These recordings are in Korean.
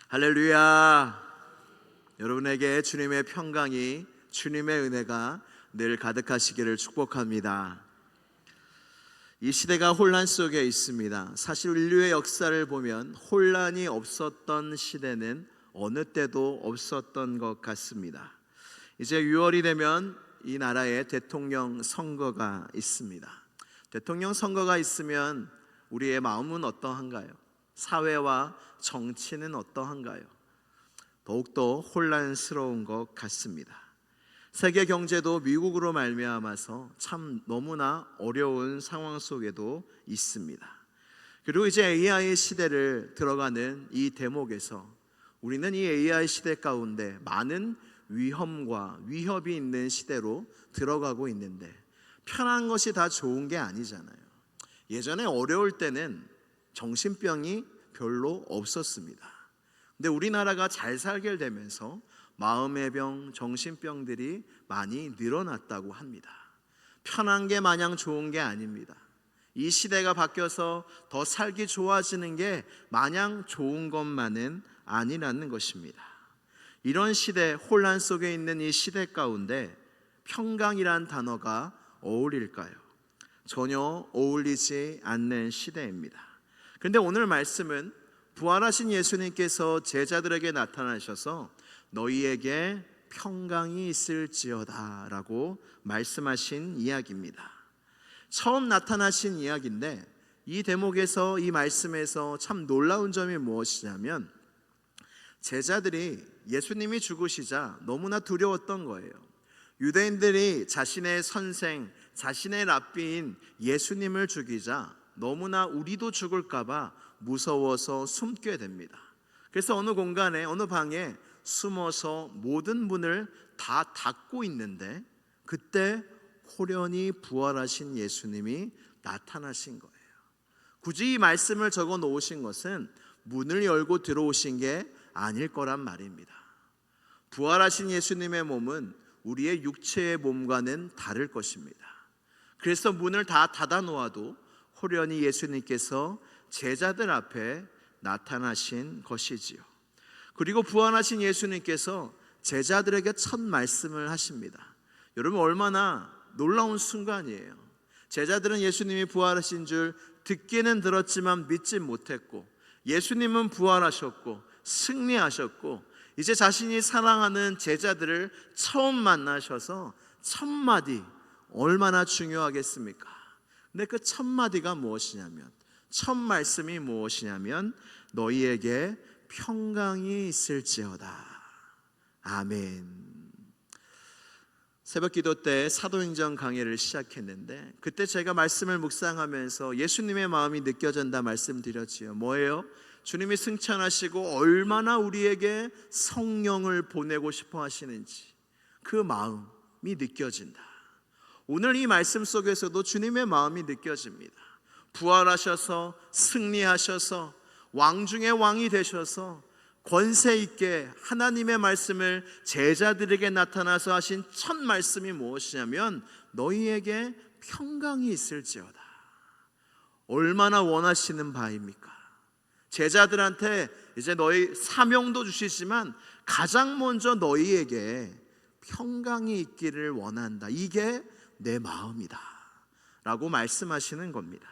할렐루야. 여러분에게 주님의 평강이, 주님의 은혜가 늘 가득하시기를 축복합니다. 이 시대가 혼란 속에 있습니다. 사실 인류의 역사를 보면 혼란이 없었던 시대는 어느 때도 없었던 것 같습니다. 이제 6월이 되면 이 나라에 대통령 선거가 있습니다. 대통령 선거가 있으면 우리의 마음은 어떠한가요? 사회와 정치는 어떠한가요? 더욱더 혼란스러운 것 같습니다. 세계 경제도 미국으로 말미암아서 참 너무나 어려운 상황 속에도 있습니다. 그리고 이제 AI 시대를 들어가는 이 대목에서 우리는 이 AI 시대 가운데 많은 위험과 위협이 있는 시대로 들어가고 있는데, 편한 것이 다 좋은 게 아니잖아요. 예전에 어려울 때는 정신병이 별로 없었습니다. 근데 우리나라가 잘 살게 되면서 마음의 병, 정신병들이 많이 늘어났다고 합니다. 편한 게 마냥 좋은 게 아닙니다. 이 시대가 바뀌어서 더 살기 좋아지는 게 마냥 좋은 것만은 아니라는 것입니다. 이런 시대, 혼란 속에 있는 이 시대 가운데 평강이란 단어가 어울릴까요? 전혀 어울리지 않는 시대입니다. 그런데 오늘 말씀은 부활하신 예수님께서 제자들에게 나타나셔서 너희에게 평강이 있을지어다 라고 말씀하신 이야기입니다. 처음 나타나신 이야기인데, 이 대목에서, 이 말씀에서 참 놀라운 점이 무엇이냐면, 제자들이 예수님이 죽으시자 너무나 두려웠던 거예요. 유대인들이 자신의 선생, 자신의 랍비인 예수님을 죽이자 너무나 우리도 죽을까봐 무서워서 숨게 됩니다. 그래서 어느 공간에, 어느 방에 숨어서 모든 문을 다 닫고 있는데, 그때 호련히 부활하신 예수님이 나타나신 거예요. 굳이 이 말씀을 적어 놓으신 것은 문을 열고 들어오신 게 아닐 거란 말입니다. 부활하신 예수님의 몸은 우리의 육체의 몸과는 다를 것입니다. 그래서 문을 다 닫아 놓아도 호련히 예수님께서 제자들 앞에 나타나신 것이지요. 그리고 부활하신 예수님께서 제자들에게 첫 말씀을 하십니다. 여러분, 얼마나 놀라운 순간이에요. 제자들은 예수님이 부활하신 줄 듣기는 들었지만 믿지 못했고, 예수님은 부활하셨고 승리하셨고, 이제 자신이 사랑하는 제자들을 처음 만나셔서 첫 마디, 얼마나 중요하겠습니까? 근데 그 첫 마디가 무엇이냐면, 첫 말씀이 무엇이냐면 너희에게 평강이 있을지어다. 아멘. 새벽 기도 때 사도행전 강해를 시작했는데, 그때 제가 말씀을 묵상하면서 예수님의 마음이 느껴진다 말씀드렸지요. 뭐예요? 주님이 승천하시고 얼마나 우리에게 성령을 보내고 싶어 하시는지 그 마음이 느껴진다. 오늘 이 말씀 속에서도 주님의 마음이 느껴집니다. 부활하셔서 승리하셔서 왕 중의 왕이 되셔서 권세 있게 하나님의 말씀을 제자들에게 나타나서 하신 첫 말씀이 무엇이냐면 너희에게 평강이 있을지어다. 얼마나 원하시는 바입니까? 제자들한테 이제 너희 사명도 주시지만 가장 먼저 너희에게 평강이 있기를 원한다. 이게 내 마음이다 라고 말씀하시는 겁니다.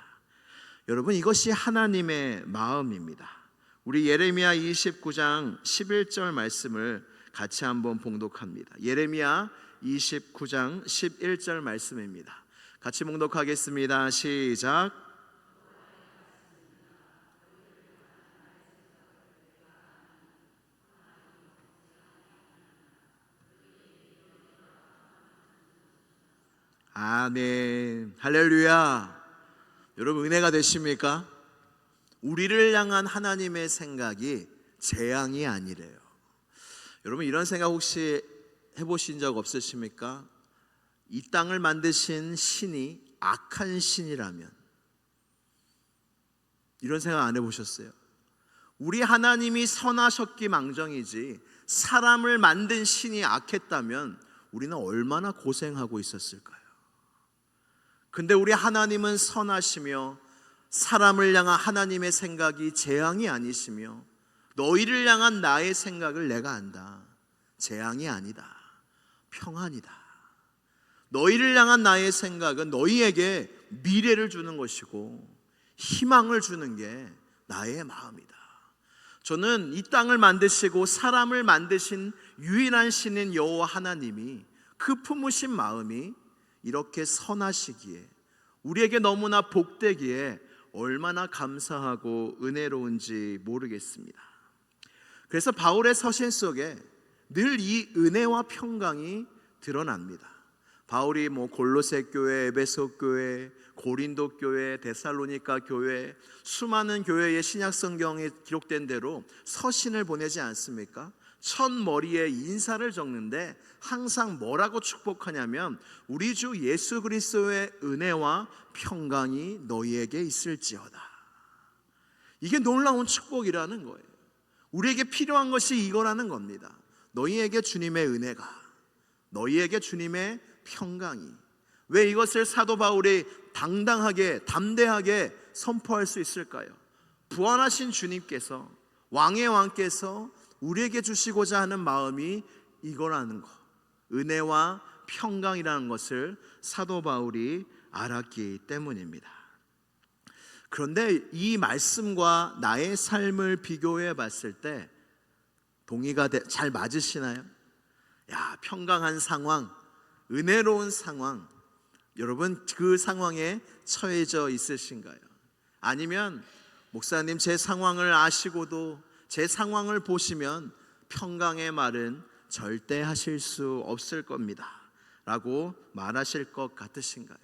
여러분, 이것이 하나님의 마음입니다. 우리 예레미야 29장 11절 말씀을 같이 한번 봉독합니다. 예레미야 29장 11절 말씀입니다. 같이 봉독하겠습니다. 시작. 아멘. 할렐루야. 여러분, 은혜가 되십니까? 우리를 향한 하나님의 생각이 재앙이 아니래요. 여러분, 이런 생각 혹시 해보신 적 없으십니까? 이 땅을 만드신 신이 악한 신이라면, 이런 생각 안 해보셨어요? 우리 하나님이 선하셨기 망정이지 사람을 만든 신이 악했다면 우리는 얼마나 고생하고 있었을까요? 근데 우리 하나님은 선하시며 사람을 향한 하나님의 생각이 재앙이 아니시며 너희를 향한 나의 생각을 내가 안다. 재앙이 아니다. 평안이다. 너희를 향한 나의 생각은 너희에게 미래를 주는 것이고 희망을 주는 게 나의 마음이다. 저는 이 땅을 만드시고 사람을 만드신 유일한 신인 여호와 하나님이 그 품으신 마음이 이렇게 선하시기에, 우리에게 너무나 복되기에 얼마나 감사하고 은혜로운지 모르겠습니다. 그래서 바울의 서신 속에 늘 이 은혜와 평강이 드러납니다. 바울이 골로새 교회, 에베소 교회, 고린도 교회, 데살로니가 교회, 수많은 교회의 신약 성경에 기록된 대로 서신을 보내지 않습니까? 첫 머리에 인사를 적는데 항상 뭐라고 축복하냐면 우리 주 예수 그리스도의 은혜와 평강이 너희에게 있을지어다. 이게 놀라운 축복이라는 거예요. 우리에게 필요한 것이 이거라는 겁니다. 너희에게 주님의 은혜가, 너희에게 주님의 평강이. 왜 이것을 사도 바울이 당당하게 담대하게 선포할 수 있을까요? 부활하신 주님께서, 왕의 왕께서 우리에게 주시고자 하는 마음이 이거라는 것, 은혜와 평강이라는 것을 사도 바울이 알았기 때문입니다. 그런데 이 말씀과 나의 삶을 비교해 봤을 때 동의가 잘 맞으시나요? 평강한 상황, 은혜로운 상황, 여러분 그 상황에 처해져 있으신가요? 아니면 목사님 제 상황을 아시고도 제 상황을 보시면 평강의 말은 절대 하실 수 없을 겁니다 라고 말하실 것 같으신가요?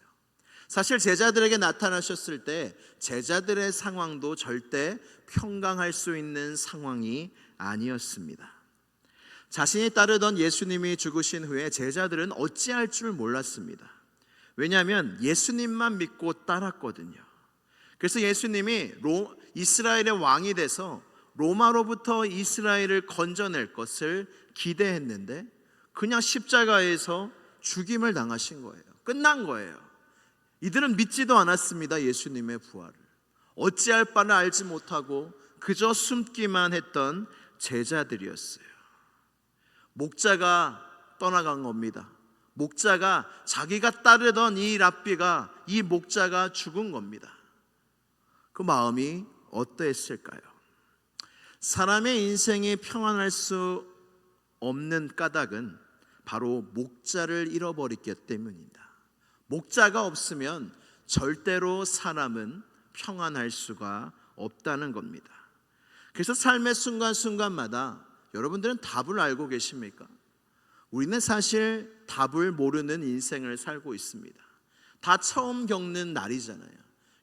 사실 제자들에게 나타나셨을 때 제자들의 상황도 절대 평강할 수 있는 상황이 아니었습니다. 자신이 따르던 예수님이 죽으신 후에 제자들은 어찌할 줄 몰랐습니다. 왜냐하면 예수님만 믿고 따랐거든요. 그래서 예수님이 이스라엘의 왕이 돼서 로마로부터 이스라엘을 건져낼 것을 기대했는데 그냥 십자가에서 죽임을 당하신 거예요. 끝난 거예요. 이들은 믿지도 않았습니다. 예수님의 부활을. 어찌할 바를 알지 못하고 그저 숨기만 했던 제자들이었어요. 목자가 떠나간 겁니다. 목자가, 자기가 따르던 이 랍비가, 이 목자가 죽은 겁니다. 그 마음이 어떠했을까요? 사람의 인생이 평안할 수 없는 까닭은 바로 목자를 잃어버렸기 때문입니다. 목자가 없으면 절대로 사람은 평안할 수가 없다는 겁니다. 그래서 삶의 순간순간마다 여러분들은 답을 알고 계십니까? 우리는 사실 답을 모르는 인생을 살고 있습니다. 다 처음 겪는 날이잖아요.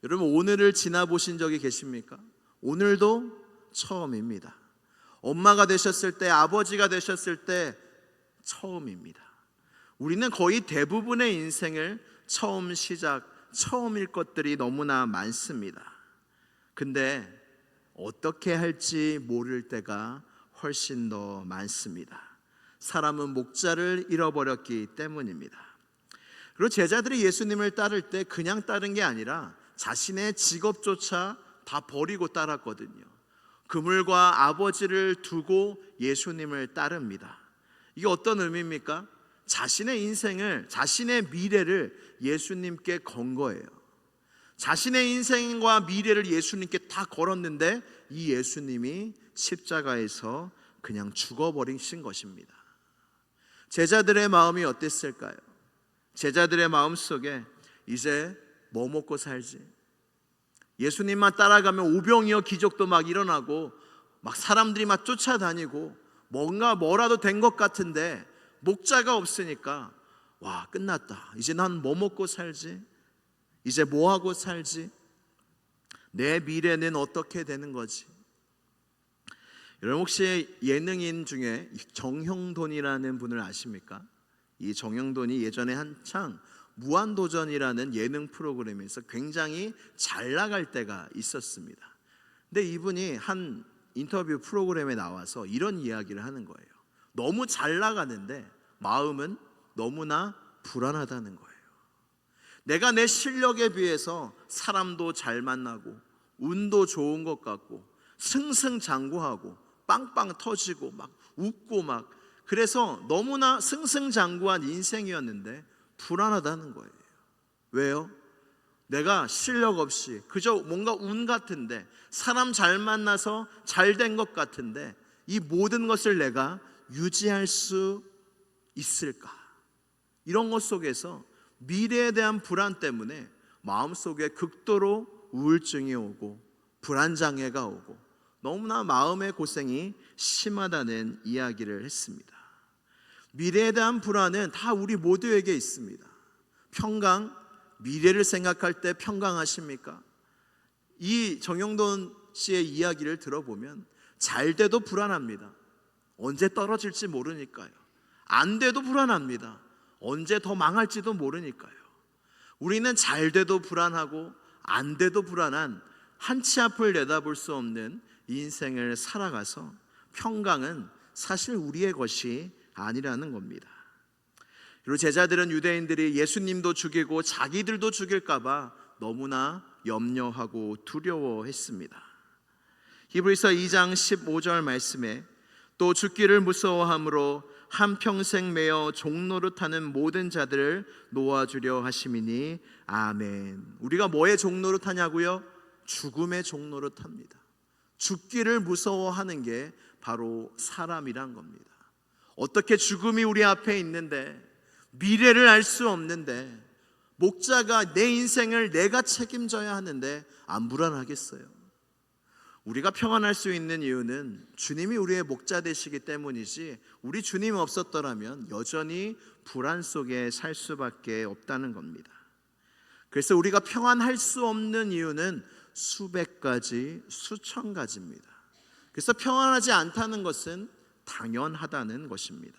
여러분 오늘을 지나보신 적이 계십니까? 오늘도 처음입니다. 엄마가 되셨을 때, 아버지가 되셨을 때 처음입니다. 우리는 거의 대부분의 인생을 처음일 것들이 너무나 많습니다. 근데 어떻게 할지 모를 때가 훨씬 더 많습니다. 사람은 목자를 잃어버렸기 때문입니다. 그리고 제자들이 예수님을 따를 때 그냥 따른 게 아니라 자신의 직업조차 다 버리고 따랐거든요. 그물과 아버지를 두고 예수님을 따릅니다. 이게 어떤 의미입니까? 자신의 인생을, 자신의 미래를 예수님께 건 거예요. 자신의 인생과 미래를 예수님께 다 걸었는데 이 예수님이 십자가에서 그냥 죽어버리신 것입니다. 제자들의 마음이 어땠을까요? 제자들의 마음 속에 이제 뭐 먹고 살지? 예수님만 따라가면 오병이어 기적도 막 일어나고 막 사람들이 막 쫓아다니고 뭐라도 된 것 같은데 목자가 없으니까 와, 끝났다. 이제 난 뭐 먹고 살지? 이제 뭐 하고 살지? 내 미래는 어떻게 되는 거지? 여러분 혹시 예능인 중에 정형돈이라는 분을 아십니까? 이 정형돈이 예전에 한창 무한도전이라는 예능 프로그램에서 굉장히 잘 나갈 때가 있었습니다. 근데 이분이 한 인터뷰 프로그램에 나와서 이런 이야기를 하는 거예요. 너무 잘 나가는데 마음은 너무나 불안하다는 거예요. 내가 내 실력에 비해서 사람도 잘 만나고 운도 좋은 것 같고 승승장구하고 빵빵 터지고 막 웃고 막, 그래서 너무나 승승장구한 인생이었는데 불안하다는 거예요. 왜요? 내가 실력 없이 그저 뭔가 운 같은데, 사람 잘 만나서 잘 된 것 같은데 이 모든 것을 내가 유지할 수 있을까? 이런 것 속에서 미래에 대한 불안 때문에 마음속에 극도로 우울증이 오고 불안장애가 오고 너무나 마음의 고생이 심하다는 이야기를 했습니다. 미래에 대한 불안은 다 우리 모두에게 있습니다. 평강, 미래를 생각할 때 평강하십니까? 이 정영돈 씨의 이야기를 들어보면 잘 돼도 불안합니다. 언제 떨어질지 모르니까요. 안 돼도 불안합니다. 언제 더 망할지도 모르니까요. 우리는 잘 돼도 불안하고 안 돼도 불안한, 한치 앞을 내다볼 수 없는 인생을 살아가서 평강은 사실 우리의 것이 아니라는 겁니다. 그리고 제자들은 유대인들이 예수님도 죽이고 자기들도 죽일까봐 너무나 염려하고 두려워했습니다. 히브리서 2장 15절 말씀에 또 죽기를 무서워함으로 한평생 매어 종노릇하는 모든 자들을 놓아주려 하심이니 아멘. 우리가 뭐의 종노릇하냐고요? 죽음의 종노릇합니다. 죽기를 무서워하는 게 바로 사람이란 겁니다. 어떻게 죽음이 우리 앞에 있는데, 미래를 알 수 없는데, 목자가 내 인생을 내가 책임져야 하는데 안 불안하겠어요? 우리가 평안할 수 있는 이유는 주님이 우리의 목자 되시기 때문이지, 우리 주님 없었더라면 여전히 불안 속에 살 수밖에 없다는 겁니다. 그래서 우리가 평안할 수 없는 이유는 수백 가지, 수천 가지입니다. 그래서 평안하지 않다는 것은 당연하다는 것입니다.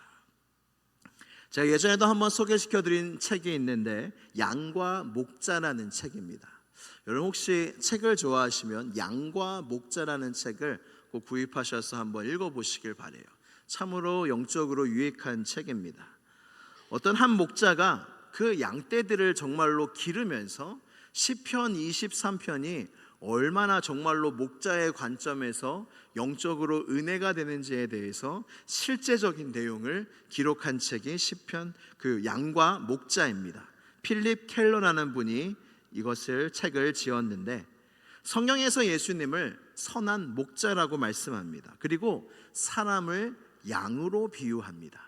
제가 예전에도 한번 소개시켜드린 책이 있는데 양과 목자라는 책입니다. 여러분 혹시 책을 좋아하시면 양과 목자라는 책을 꼭 구입하셔서 한번 읽어보시길 바래요. 참으로 영적으로 유익한 책입니다. 어떤 한 목자가 그 양떼들을 정말로 기르면서 시편 23편이 얼마나 정말로 목자의 관점에서 영적으로 은혜가 되는지에 대해서 실제적인 내용을 기록한 책이 시편, 그 양과 목자입니다. 필립 켈러라는 분이 이것을 책을 지었는데, 성경에서 예수님을 선한 목자라고 말씀합니다. 그리고 사람을 양으로 비유합니다.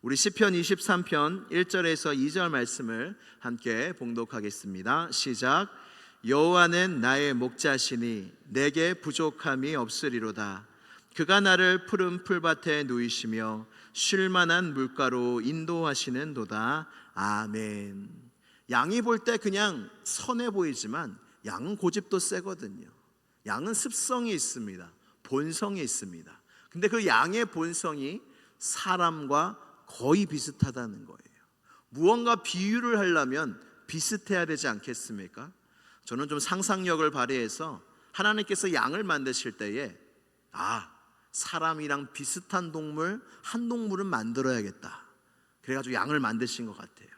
우리 시편 23편 1절에서 2절 말씀을 함께 봉독하겠습니다. 시작. 여호와는 나의 목자시니 내게 부족함이 없으리로다. 그가 나를 푸른 풀밭에 누이시며 쉴 만한 물가로 인도하시는도다. 아멘. 양이 볼 때 그냥 선해 보이지만 양은 고집도 세거든요. 양은 습성이 있습니다. 본성이 있습니다. 근데 그 양의 본성이 사람과 거의 비슷하다는 거예요. 무언가 비유를 하려면 비슷해야 되지 않겠습니까? 저는 좀 상상력을 발휘해서 하나님께서 양을 만드실 때에 사람이랑 비슷한 동물 한 동물은 만들어야겠다, 그래가지고 양을 만드신 것 같아요.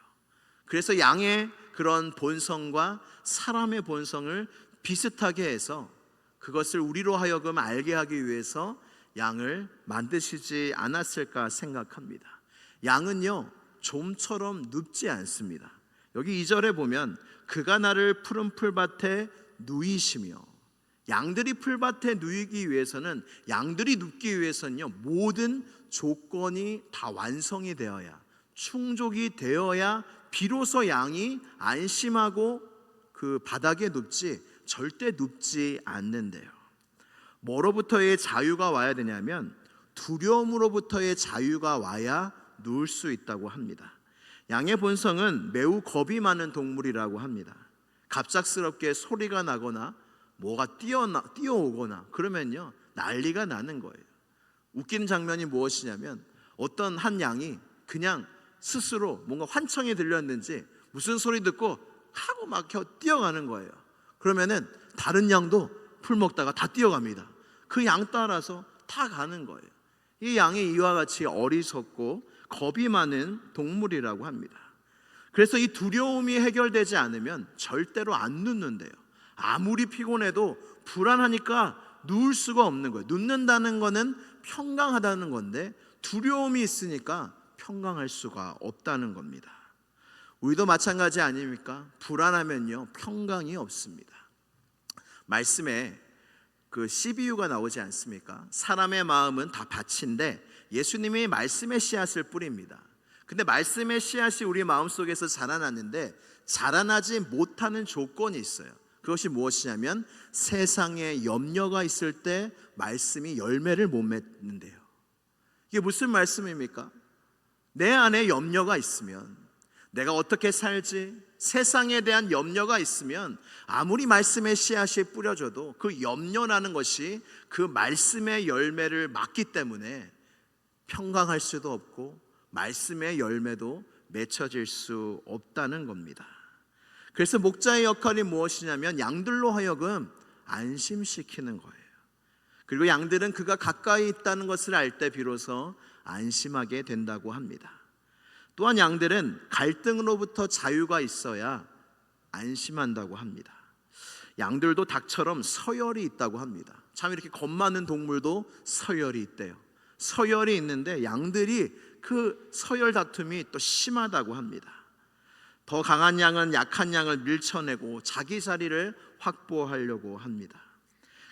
그래서 양의 그런 본성과 사람의 본성을 비슷하게 해서 그것을 우리로 하여금 알게 하기 위해서 양을 만드시지 않았을까 생각합니다. 양은요 좀처럼 눕지 않습니다. 여기 2절에 보면 그가 나를 푸른 풀밭에 누이시며, 양들이 풀밭에 누이기 위해서는, 양들이 눕기 위해서는요 모든 조건이 다 완성이 되어야, 충족이 되어야 비로소 양이 안심하고 그 바닥에 눕지 절대 눕지 않는데요. 뭐로부터의 자유가 와야 되냐면 두려움으로부터의 자유가 와야 누울 수 있다고 합니다. 양의 본성은 매우 겁이 많은 동물이라고 합니다. 갑작스럽게 소리가 나거나 뭐가 뛰어오거나 그러면요 난리가 나는 거예요. 웃기는 장면이 무엇이냐면 어떤 한 양이 그냥 스스로 뭔가 환청이 들렸는지 무슨 소리 듣고 하고 막 뛰어가는 거예요. 그러면은 다른 양도 풀 먹다가 다 뛰어갑니다. 그 양 따라서 다 가는 거예요. 이 양이 이와 같이 어리석고 겁이 많은 동물이라고 합니다. 그래서 이 두려움이 해결되지 않으면 절대로 안 눕는데요. 아무리 피곤해도 불안하니까 누울 수가 없는 거예요. 눕는다는 거는 평강하다는 건데 두려움이 있으니까 평강할 수가 없다는 겁니다. 우리도 마찬가지 아닙니까? 불안하면요 평강이 없습니다. 말씀에 그 CBU가 나오지 않습니까? 사람의 마음은 다 밭인데 예수님이 말씀의 씨앗을 뿌립니다. 근데 말씀의 씨앗이 우리 마음속에서 자라났는데 자라나지 못하는 조건이 있어요. 그것이 무엇이냐면 세상에 염려가 있을 때 말씀이 열매를 못 맺는데요. 이게 무슨 말씀입니까? 내 안에 염려가 있으면, 내가 어떻게 살지, 세상에 대한 염려가 있으면 아무리 말씀의 씨앗이 뿌려져도 그 염려라는 것이 그 말씀의 열매를 막기 때문에 평강할 수도 없고 말씀의 열매도 맺혀질 수 없다는 겁니다. 그래서 목자의 역할이 무엇이냐면 양들로 하여금 안심시키는 거예요. 그리고 양들은 그가 가까이 있다는 것을 알 때 비로소 안심하게 된다고 합니다. 또한 양들은 갈등으로부터 자유가 있어야 안심한다고 합니다. 양들도 닭처럼 서열이 있다고 합니다. 참 이렇게 겁 많은 동물도 서열이 있대요. 서열이 있는데 양들이 그 서열 다툼이 또 심하다고 합니다. 더 강한 양은 약한 양을 밀쳐내고 자기 자리를 확보하려고 합니다.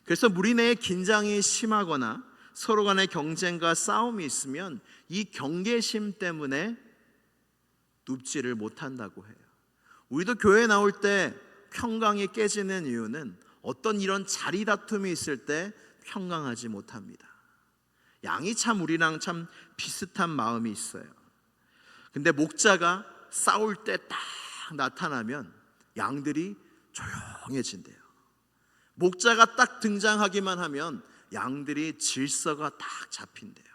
그래서 무리 내에 긴장이 심하거나 서로 간의 경쟁과 싸움이 있으면 이 경계심 때문에 눕지를 못한다고 해요. 우리도 교회 나올 때 평강이 깨지는 이유는 어떤 이런 자리 다툼이 있을 때 평강하지 못합니다. 양이 참 우리랑 참 비슷한 마음이 있어요. 근데 목자가 싸울 때 딱 나타나면 양들이 조용해진대요. 목자가 딱 등장하기만 하면 양들이 질서가 딱 잡힌대요.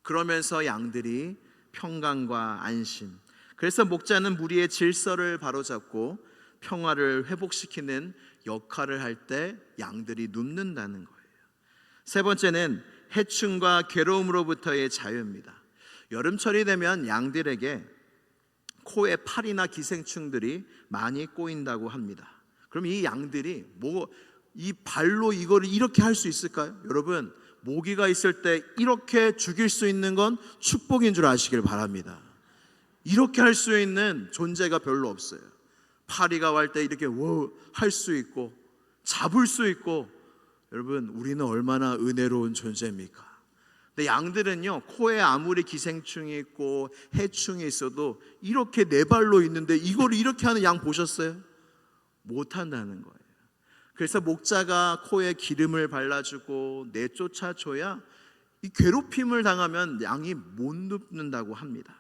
그러면서 양들이 평강과 안심, 그래서 목자는 무리의 질서를 바로잡고 평화를 회복시키는 역할을 할 때 양들이 눕는다는 거예요. 세 번째는 해충과 괴로움으로부터의 자유입니다. 여름철이 되면 양들에게 코에 파리나 기생충들이 많이 꼬인다고 합니다. 그럼 이 양들이 이 발로 이거를 이렇게 할 수 있을까요? 여러분, 모기가 있을 때 이렇게 죽일 수 있는 건 축복인 줄 아시길 바랍니다. 이렇게 할 수 있는 존재가 별로 없어요. 파리가 왈 때 이렇게 할 수 있고 잡을 수 있고, 여러분 우리는 얼마나 은혜로운 존재입니까? 근데 양들은요, 코에 아무리 기생충이 있고 해충이 있어도 이렇게 네 발로 있는데 이걸 이렇게 하는 양 보셨어요? 못한다는 거예요. 그래서 목자가 코에 기름을 발라주고 내쫓아줘야 이 괴롭힘을 당하면 양이 못 눕는다고 합니다.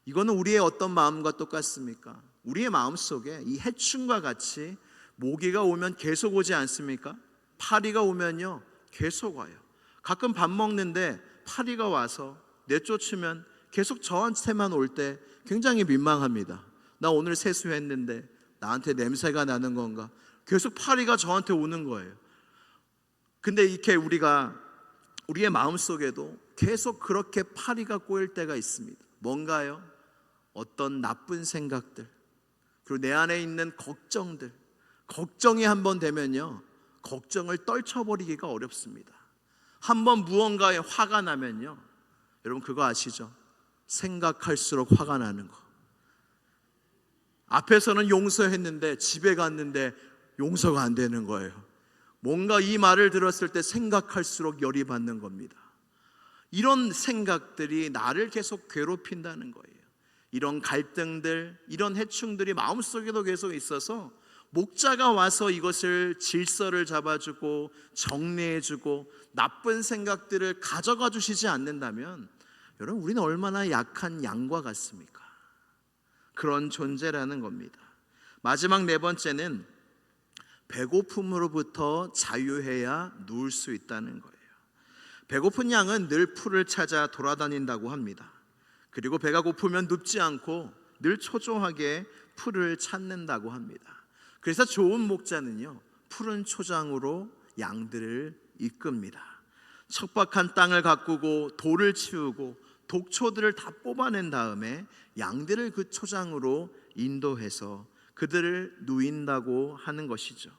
이거는 우리의 어떤 마음과 똑같습니까? 우리의 마음 속에 이 해충과 같이 모기가 오면 계속 오지 않습니까? 파리가 오면요 계속 와요. 가끔 밥 먹는데 파리가 와서 내쫓으면 계속 저한테만 올 때 굉장히 민망합니다. 나 오늘 세수했는데 나한테 냄새가 나는 건가? 계속 파리가 저한테 오는 거예요. 근데 이렇게 우리의 마음 속에도 계속 그렇게 파리가 꼬일 때가 있습니다. 뭔가요? 어떤 나쁜 생각들, 그리고 내 안에 있는 걱정들. 걱정이 한번 되면요 걱정을 떨쳐버리기가 어렵습니다. 한번 무언가에 화가 나면요, 여러분 그거 아시죠? 생각할수록 화가 나는 거. 앞에서는 용서했는데 집에 갔는데 용서가 안 되는 거예요. 뭔가 이 말을 들었을 때 생각할수록 열이 받는 겁니다. 이런 생각들이 나를 계속 괴롭힌다는 거예요. 이런 갈등들, 이런 해충들이 마음속에도 계속 있어서 목자가 와서 이것을 질서를 잡아주고 정리해주고 나쁜 생각들을 가져가 주시지 않는다면, 여러분 우리는 얼마나 약한 양과 같습니까? 그런 존재라는 겁니다. 마지막 네 번째는 배고픔으로부터 자유해야 누울 수 있다는 거예요. 배고픈 양은 늘 풀을 찾아 돌아다닌다고 합니다. 그리고 배가 고프면 눕지 않고 늘 초조하게 풀을 찾는다고 합니다. 그래서 좋은 목자는요 푸른 초장으로 양들을 이끕니다. 척박한 땅을 가꾸고 돌을 치우고 독초들을 다 뽑아낸 다음에 양들을 그 초장으로 인도해서 그들을 누인다고 하는 것이죠.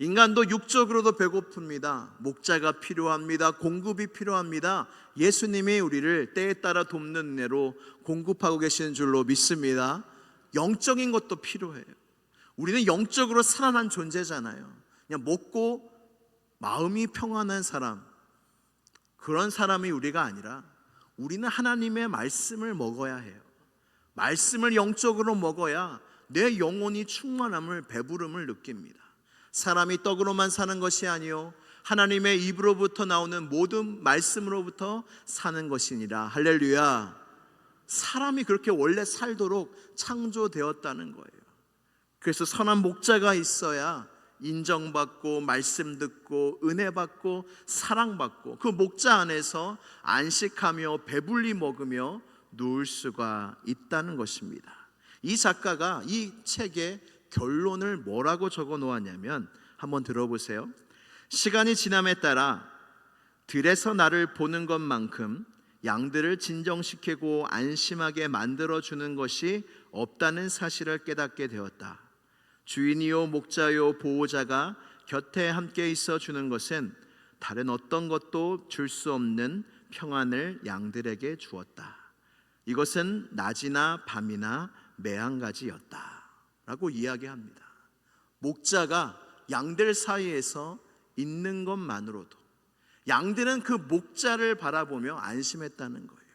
인간도 육적으로도 배고픕니다. 목자가 필요합니다. 공급이 필요합니다. 예수님이 우리를 때에 따라 돕는 은혜로 공급하고 계시는 줄로 믿습니다. 영적인 것도 필요해요. 우리는 영적으로 살아난 존재잖아요. 그냥 먹고 마음이 평안한 사람, 그런 사람이 우리가 아니라 우리는 하나님의 말씀을 먹어야 해요. 말씀을 영적으로 먹어야 내 영혼이 충만함을, 배부름을 느낍니다. 사람이 떡으로만 사는 것이 아니요 하나님의 입으로부터 나오는 모든 말씀으로부터 사는 것이니라. 할렐루야. 사람이 그렇게 원래 살도록 창조되었다는 거예요. 그래서 선한 목자가 있어야 인정받고 말씀 듣고 은혜 받고 사랑받고 그 목자 안에서 안식하며 배불리 먹으며 누울 수가 있다는 것입니다. 이 작가가 이 책의 결론을 뭐라고 적어 놓았냐면 한번 들어보세요. 시간이 지남에 따라 들에서 나를 보는 것만큼 양들을 진정시키고 안심하게 만들어주는 것이 없다는 사실을 깨닫게 되었다. 주인이요 목자요 보호자가 곁에 함께 있어 주는 것은 다른 어떤 것도 줄 수 없는 평안을 양들에게 주었다. 이것은 낮이나 밤이나 매한가지였다 라고 이야기합니다. 목자가 양들 사이에서 있는 것만으로도 양들은 그 목자를 바라보며 안심했다는 거예요.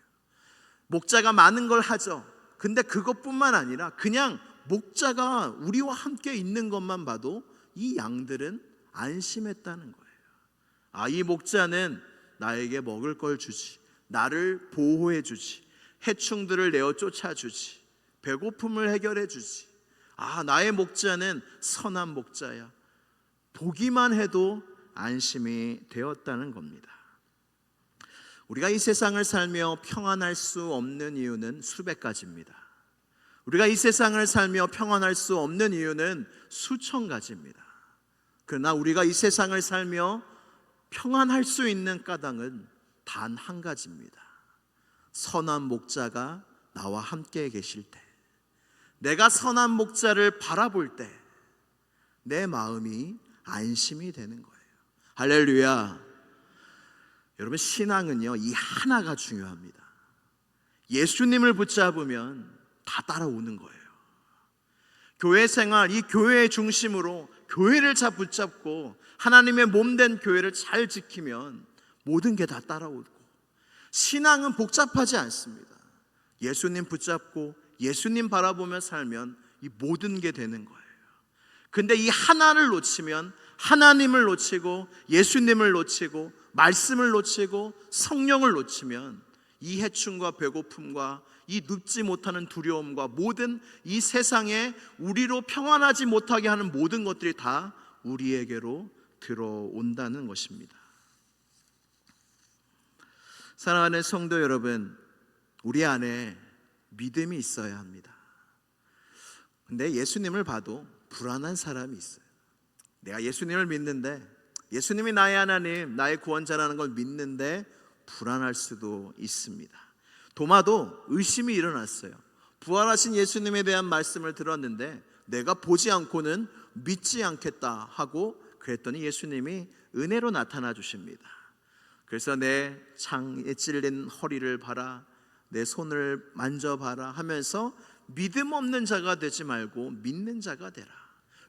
목자가 많은 걸 하죠. 근데 그것뿐만 아니라 그냥 목자가 우리와 함께 있는 것만 봐도 이 양들은 안심했다는 거예요. 이 목자는 나에게 먹을 걸 주지, 나를 보호해 주지, 해충들을 내어 쫓아주지, 배고픔을 해결해 주지. 나의 목자는 선한 목자야. 보기만 해도 안심이 되었다는 겁니다. 우리가 이 세상을 살며 평안할 수 없는 이유는 수백 가지입니다. 우리가 이 세상을 살며 평안할 수 없는 이유는 수천 가지입니다. 그러나 우리가 이 세상을 살며 평안할 수 있는 까닭은 단 한 가지입니다. 선한 목자가 나와 함께 계실 때, 내가 선한 목자를 바라볼 때 내 마음이 안심이 되는 거예요. 할렐루야. 여러분, 신앙은요 이 하나가 중요합니다. 예수님을 붙잡으면 다 따라오는 거예요. 교회 생활, 이 교회의 중심으로 교회를 잘 붙잡고 하나님의 몸된 교회를 잘 지키면 모든 게 다 따라오고, 신앙은 복잡하지 않습니다. 예수님 붙잡고 예수님 바라보며 살면 이 모든 게 되는 거예요. 근데 이 하나를 놓치면 하나님을 놓치고 예수님을 놓치고 말씀을 놓치고 성령을 놓치면 이 해충과 배고픔과 이 눕지 못하는 두려움과 모든 이 세상에 우리로 평안하지 못하게 하는 모든 것들이 다 우리에게로 들어온다는 것입니다. 사랑하는 성도 여러분, 우리 안에 믿음이 있어야 합니다. 근데 예수님을 봐도 불안한 사람이 있어요. 내가 예수님을 믿는데, 예수님이 나의 하나님, 나의 구원자라는 걸 믿는데 불안할 수도 있습니다. 도마도 의심이 일어났어요. 부활하신 예수님에 대한 말씀을 들었는데 내가 보지 않고는 믿지 않겠다 하고 그랬더니 예수님이 은혜로 나타나 주십니다. 그래서 내 창에 찔린 허리를 봐라, 내 손을 만져봐라 하면서 믿음 없는 자가 되지 말고 믿는 자가 되라.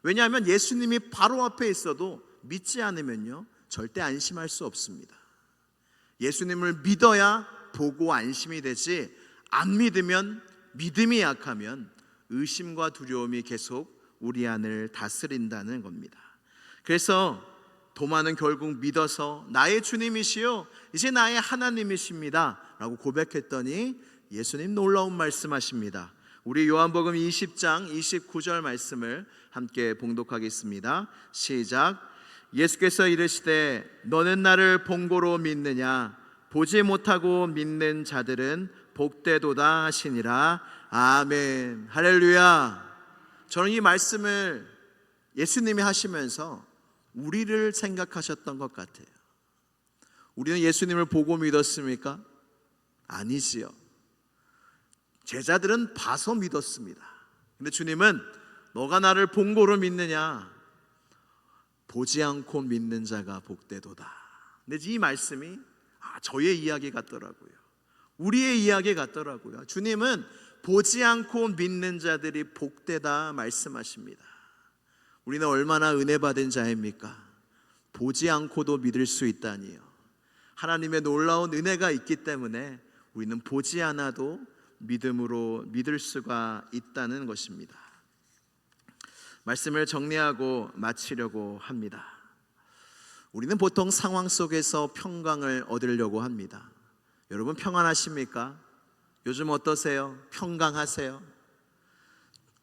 왜냐하면 예수님이 바로 앞에 있어도 믿지 않으면요 절대 안심할 수 없습니다. 예수님을 믿어야 보고 안심이 되지, 안 믿으면, 믿음이 약하면 의심과 두려움이 계속 우리 안을 다스린다는 겁니다. 그래서 도마는 결국 믿어서 나의 주님이시요 이제 나의 하나님이십니다 라고 고백했더니 예수님 놀라운 말씀하십니다. 우리 요한복음 20장 29절 말씀을 함께 봉독하겠습니다. 시작. 예수께서 이르시되 너는 나를 본고로 믿느냐? 보지 못하고 믿는 자들은 복되도다 하시니라. 아멘. 할렐루야. 저는 이 말씀을 예수님이 하시면서 우리를 생각하셨던 것 같아요. 우리는 예수님을 보고 믿었습니까? 아니지요. 제자들은 봐서 믿었습니다. 근데 주님은 너가 나를 본고로 믿느냐? 보지 않고 믿는 자가 복되도다. 근데 이 말씀이 저의 이야기 같더라고요. 우리의 이야기 같더라고요. 주님은 보지 않고 믿는 자들이 복되다 말씀하십니다. 우리는 얼마나 은혜 받은 자입니까? 보지 않고도 믿을 수 있다니요. 하나님의 놀라운 은혜가 있기 때문에 우리는 보지 않아도 믿음으로 믿을 수가 있다는 것입니다. 말씀을 정리하고 마치려고 합니다. 우리는 보통 상황 속에서 평강을 얻으려고 합니다. 여러분 평안하십니까? 요즘 어떠세요? 평강하세요?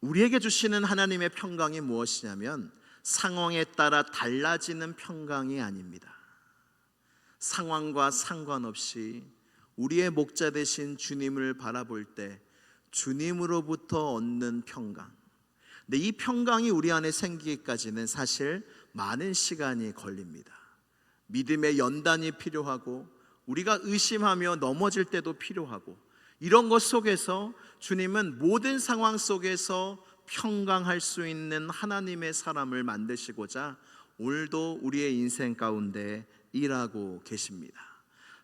우리에게 주시는 하나님의 평강이 무엇이냐면 상황에 따라 달라지는 평강이 아닙니다. 상황과 상관없이 우리의 목자 되신 주님을 바라볼 때 주님으로부터 얻는 평강. 근데 이 평강이 우리 안에 생기기까지는 사실 많은 시간이 걸립니다. 믿음의 연단이 필요하고 우리가 의심하며 넘어질 때도 필요하고 이런 것 속에서 주님은 모든 상황 속에서 평강할 수 있는 하나님의 사람을 만드시고자 오늘도 우리의 인생 가운데 일하고 계십니다.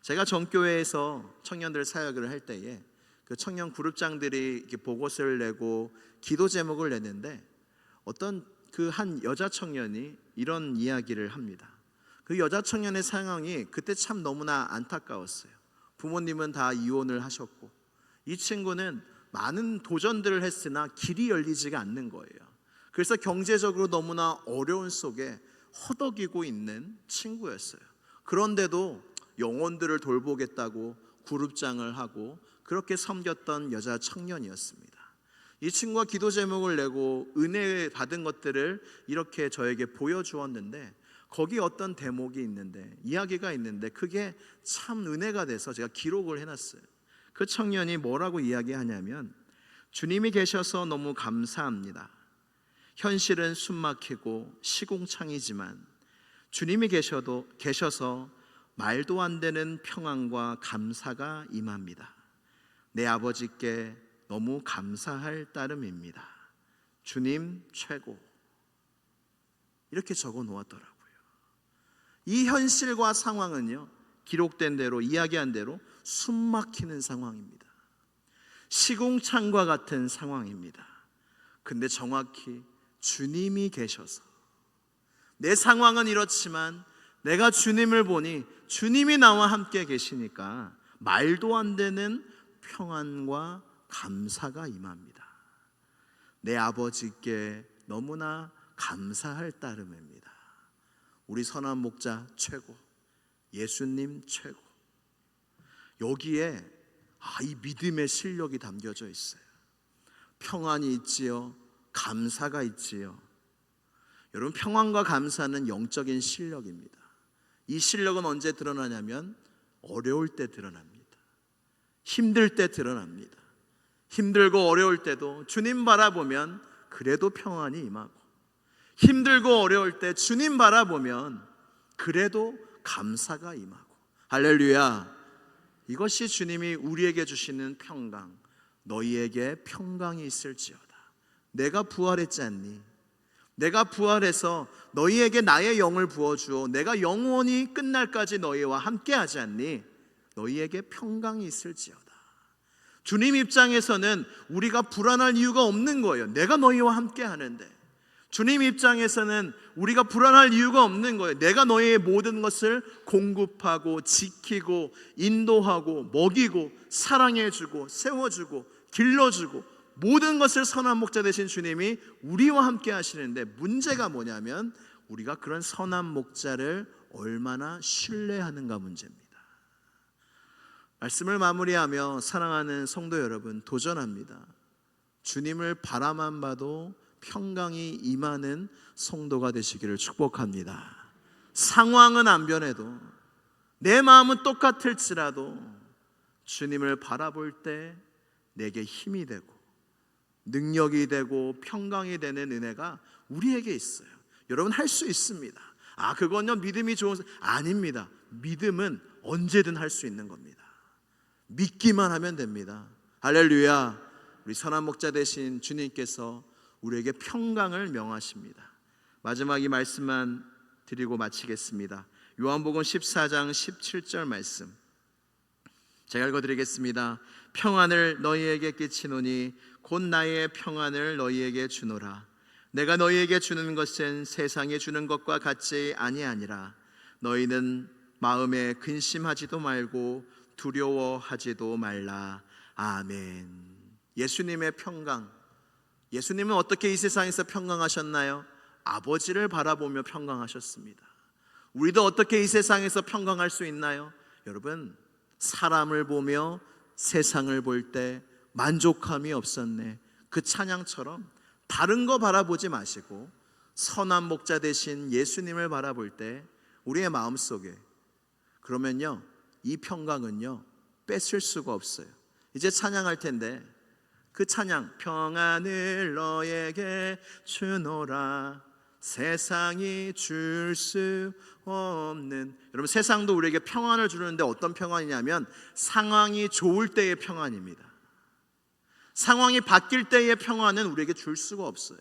제가 전교회에서 청년들 사역을 할 때에 그 청년 그룹장들이 이렇게 보고서를 내고 기도 제목을 내는데 어떤 그 한 여자 청년이 이런 이야기를 합니다. 그 여자 청년의 상황이 그때 참 너무나 안타까웠어요. 부모님은 다 이혼을 하셨고 이 친구는 많은 도전들을 했으나 길이 열리지가 않는 거예요. 그래서 경제적으로 너무나 어려운 속에 허덕이고 있는 친구였어요. 그런데도 영혼들을 돌보겠다고 그룹장을 하고 그렇게 섬겼던 여자 청년이었습니다. 이 친구가 기도 제목을 내고 은혜 받은 것들을 이렇게 저에게 보여주었는데 거기 어떤 대목이 있는데 이야기가 있는데 그게 참 은혜가 돼서 제가 기록을 해놨어요. 그 청년이 뭐라고 이야기하냐면 주님이 계셔서 너무 감사합니다. 현실은 숨막히고 시궁창이지만 주님이 계셔서 말도 안 되는 평안과 감사가 임합니다. 내 아버지께 너무 감사할 따름입니다. 주님 최고. 이렇게 적어 놓았더라고요. 이 현실과 상황은요, 기록된 대로 이야기한 대로 숨막히는 상황입니다. 시궁창과 같은 상황입니다. 근데 정확히 주님이 계셔서 내 상황은 이렇지만 내가 주님을 보니 주님이 나와 함께 계시니까 말도 안 되는 평안과 감사가 임합니다. 내 아버지께 너무나 감사할 따름입니다. 우리 선한 목자 최고, 예수님 최고. 여기에 이 믿음의 실력이 담겨져 있어요. 평안이 있지요, 감사가 있지요. 여러분 평안과 감사는 영적인 실력입니다. 이 실력은 언제 드러나냐면 어려울 때 드러납니다. 힘들 때 드러납니다. 힘들고 어려울 때도 주님 바라보면 그래도 평안이 임하고 힘들고 어려울 때 주님 바라보면 그래도 감사가 임하고 할렐루야. 이것이 주님이 우리에게 주시는 평강. 너희에게 평강이 있을지어다. 내가 부활했지 않니? 내가 부활해서 너희에게 나의 영을 부어주어 내가 영원히 끝날까지 너희와 함께하지 않니? 너희에게 평강이 있을지어다. 주님 입장에서는 우리가 불안할 이유가 없는 거예요. 내가 너희와 함께하는데. 주님 입장에서는 우리가 불안할 이유가 없는 거예요. 내가 너희의 모든 것을 공급하고 지키고 인도하고 먹이고 사랑해주고 세워주고 길러주고 모든 것을 선한 목자 되신 주님이 우리와 함께 하시는데 문제가 뭐냐면 우리가 그런 선한 목자를 얼마나 신뢰하는가 문제입니다. 말씀을 마무리하며 사랑하는 성도 여러분, 도전합니다. 주님을 바라만 봐도 평강이 임하는 성도가 되시기를 축복합니다. 상황은 안 변해도 내 마음은 똑같을지라도 주님을 바라볼 때 내게 힘이 되고 능력이 되고 평강이 되는 은혜가 우리에게 있어요. 여러분 할 수 있습니다. 그건요 믿음이 좋은 아닙니다. 믿음은 언제든 할 수 있는 겁니다. 믿기만 하면 됩니다. 할렐루야. 우리 선한 목자 되신 주님께서 우리에게 평강을 명하십니다. 마지막 이 말씀만 드리고 마치겠습니다. 요한복음 14장 17절 말씀 제가 읽어드리겠습니다. 평안을 너희에게 끼치노니 곧 나의 평안을 너희에게 주노라. 내가 너희에게 주는 것은 세상이 주는 것과 같지 아니하니라. 너희는 마음에 근심하지도 말고 두려워하지도 말라. 아멘. 예수님의 평강, 예수님은 어떻게 이 세상에서 평강하셨나요? 아버지를 바라보며 평강하셨습니다. 우리도 어떻게 이 세상에서 평강할 수 있나요? 여러분, 사람을 보며 세상을 볼 때 만족함이 없었네, 그 찬양처럼 다른 거 바라보지 마시고 선한 목자 되신 예수님을 바라볼 때 우리의 마음속에, 그러면요 이 평강은요 뺏을 수가 없어요. 이제 찬양할 텐데 그 찬양, 평안을 너에게 주노라, 세상이 줄 수 없는, 여러분 세상도 우리에게 평안을 주는데 어떤 평안이냐면 상황이 좋을 때의 평안입니다. 상황이 바뀔 때의 평안은 우리에게 줄 수가 없어요.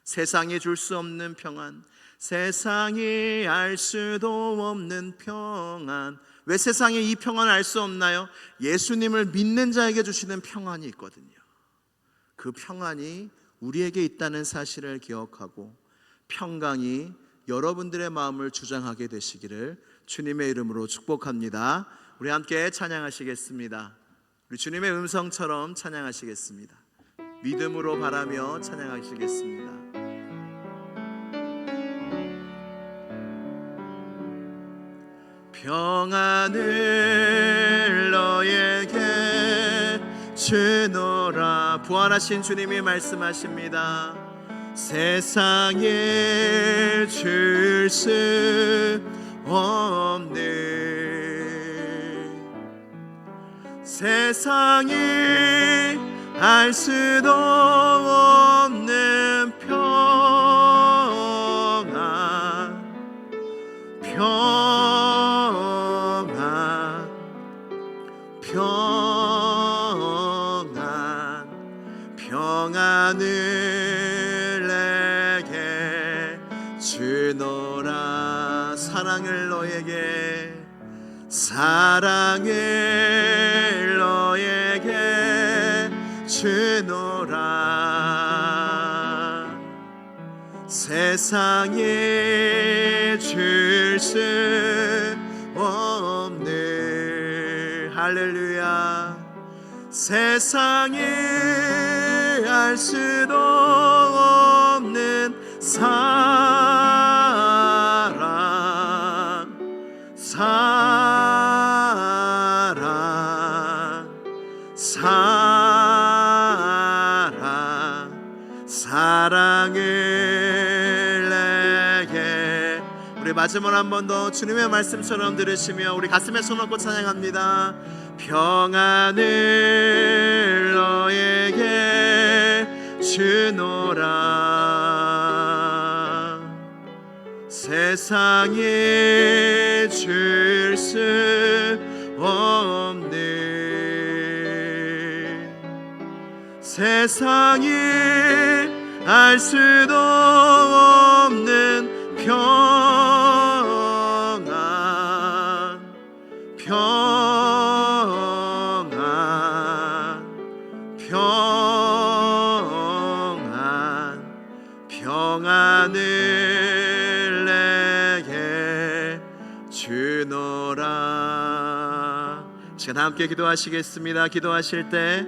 세상이 줄 수 없는 평안, 세상이 알 수도 없는 평안. 왜 세상이 이 평안을 알 수 없나요? 예수님을 믿는 자에게 주시는 평안이 있거든요. 그 평안이 우리에게 있다는 사실을 기억하고 평강이 여러분들의 마음을 주장하게 되시기를 주님의 이름으로 축복합니다. 우리 함께 찬양하시겠습니다. 우리 주님의 음성처럼 찬양하시겠습니다. 믿음으로 바라며 찬양하시겠습니다. 평안을 너에게 주노라. 부활하신 주님이 말씀하십니다. 세상에 줄 수 없는, 세상이 알 수도 없는 평안, 평안을 내게 주노라. 사랑을 너에게, 사랑을 너에게 주노라. 세상에 줄 수 없는, 할렐루야, 세상에 알 수도 없는 사랑, 사랑을 내게. 우리 마지막 한 번 더 주님의 말씀처럼 들으시며 우리 가슴에 손 얹고 찬양합니다. 평안을 너에게 주노라. 세상에 줄 수 없는, 세상이 알 수도 없는 평안, 평안을 내게 주노라. 시간 함께 기도하시겠습니다. 기도하실 때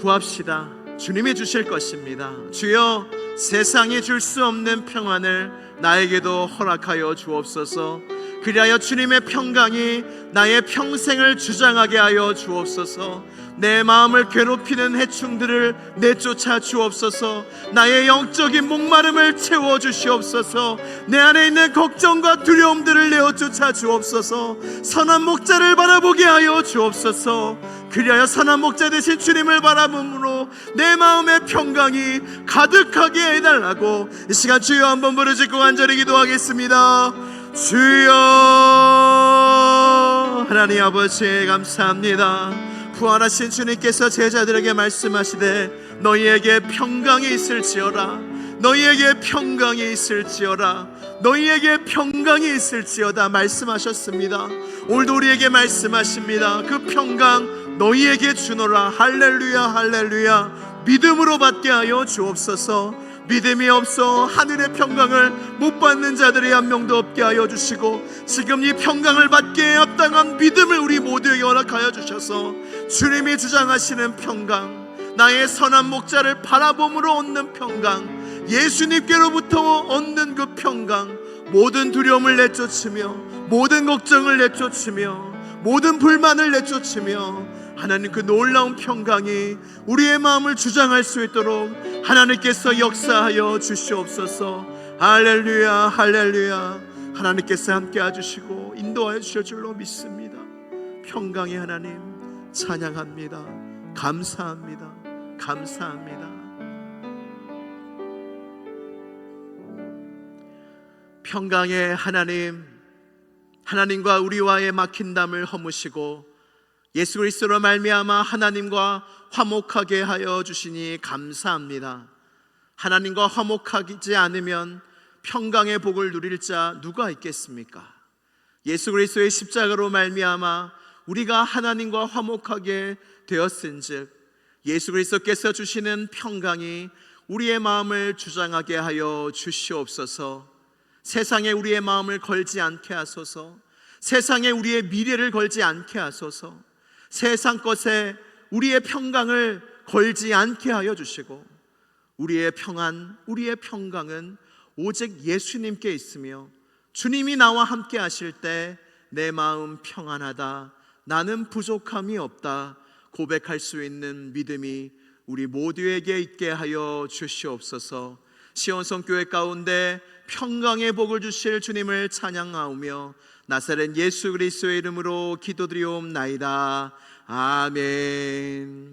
구합시다. 주님이 주실 것입니다. 주여, 세상이 줄 수 없는 평안을 나에게도 허락하여 주옵소서. 그리하여 주님의 평강이 나의 평생을 주장하게 하여 주옵소서. 내 마음을 괴롭히는 해충들을 내쫓아 주옵소서. 나의 영적인 목마름을 채워 주시옵소서. 내 안에 있는 걱정과 두려움들을 내어쫓아 주옵소서. 선한 목자를 바라보게 하여 주옵소서. 그리하여 선한 목자 되신 주님을 바라봄으로 내 마음의 평강이 가득하게 해달라고 이 시간 주여 한번 부르짖고 간절히 기도하겠습니다. 주여, 하나님 아버지 감사합니다. 부활하신 주님께서 제자들에게 말씀하시되 너희에게 평강이 있을지어다, 너희에게 평강이 있을지어다, 너희에게 평강이 있을지어다 말씀하셨습니다. 오늘도 우리에게 말씀하십니다. 그 평강 너희에게 주노라. 할렐루야, 할렐루야. 믿음으로 받게 하여 주옵소서. 믿음이 없어 하늘의 평강을 못 받는 자들이 한 명도 없게 하여 주시고, 지금 이 평강을 받기에 합당한 믿음을 우리 모두에게 허락하여 주셔서 주님이 주장하시는 평강, 나의 선한 목자를 바라봄으로 얻는 평강, 예수님께로부터 얻는 그 평강, 모든 두려움을 내쫓으며 모든 걱정을 내쫓으며 모든 불만을 내쫓으며 하나님 그 놀라운 평강이 우리의 마음을 주장할 수 있도록 하나님께서 역사하여 주시옵소서. 할렐루야, 할렐루야. 하나님께서 함께 해주시고 인도하여 주실 줄로 믿습니다. 평강의 하나님 찬양합니다. 감사합니다. 감사합니다. 평강의 하나님, 하나님과 우리와의 막힌 담을 허무시고 예수 그리스도로 말미암아 하나님과 화목하게 하여 주시니 감사합니다. 하나님과 화목하지 않으면 평강의 복을 누릴 자 누가 있겠습니까? 예수 그리스도의 십자가로 말미암아 우리가 하나님과 화목하게 되었은즉 예수 그리스도께서 주시는 평강이 우리의 마음을 주장하게 하여 주시옵소서. 세상에 우리의 마음을 걸지 않게 하소서. 세상에 우리의 미래를 걸지 않게 하소서. 세상 것에 우리의 평강을 걸지 않게 하여 주시고, 우리의 평안, 우리의 평강은 오직 예수님께 있으며 주님이 나와 함께 하실 때 내 마음 평안하다, 나는 부족함이 없다 고백할 수 있는 믿음이 우리 모두에게 있게 하여 주시옵소서. 시온성교회 가운데 평강의 복을 주실 주님을 찬양하오며 나사렛 예수 그리스도의 이름으로 기도드리옵나이다. 아멘.